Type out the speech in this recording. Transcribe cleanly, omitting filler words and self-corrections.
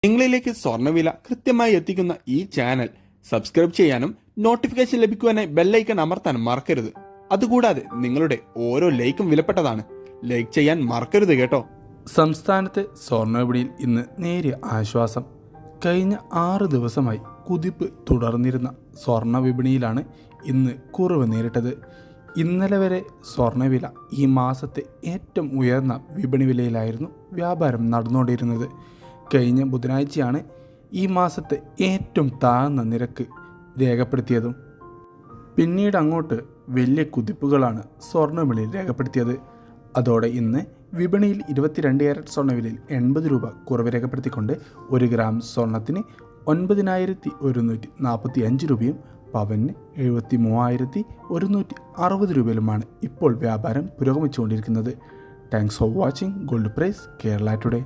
നിങ്ങളിലേക്ക് സ്വർണ്ണവില കൃത്യമായി എത്തിക്കുന്ന ഈ ചാനൽ സബ്സ്ക്രൈബ് ചെയ്യാനും നോട്ടിഫിക്കേഷൻ ലഭിക്കുവാനായി ബെല്ലൈക്കൺ അമർത്താനും മറക്കരുത്. അതുകൂടാതെ നിങ്ങളുടെ ഓരോ ലൈക്കും വിലപ്പെട്ടതാണ്. ലൈക്ക് ചെയ്യാൻ മറക്കരുത് കേട്ടോ. സംസ്ഥാനത്തെ സ്വർണ്ണവിപണിയിൽ ഇന്ന് നേരിയ ആശ്വാസം. കഴിഞ്ഞ 6 ദിവസമായി കുതിപ്പ് തുടർന്നിരുന്ന സ്വർണ്ണ വിപണിയിലാണ് ഇന്ന് കുറവ് നേരിട്ടത്. ഇന്നലെ വരെ സ്വർണ്ണവില ഈ മാസത്തെ ഏറ്റവും ഉയർന്ന വിപണി വിലയിലായിരുന്നു വ്യാപാരം നടന്നുകൊണ്ടിരുന്നത്. കഴിഞ്ഞ ബുധനാഴ്ചയാണ് ഈ മാസത്തെ ഏറ്റവും താഴ്ന്ന നിരക്ക് രേഖപ്പെടുത്തിയതും. പിന്നീട് അങ്ങോട്ട് വലിയ കുതിപ്പുകളാണ് സ്വർണ്ണവിലയിൽ രേഖപ്പെടുത്തിയത്. അതോടെ ഇന്ന് വിപണിയിൽ 22 ക്യാരറ്റ് സ്വർണ്ണവിലയിൽ 80 രൂപ കുറവ് രേഖപ്പെടുത്തിക്കൊണ്ട് 1 ഗ്രാം സ്വർണ്ണത്തിന് 91,145 രൂപയും പവന് 73,160 രൂപയിലുമാണ് ഇപ്പോൾ വ്യാപാരം പുരോഗമിച്ചുകൊണ്ടിരിക്കുന്നത്. Thanks for watching gold price Kerala today.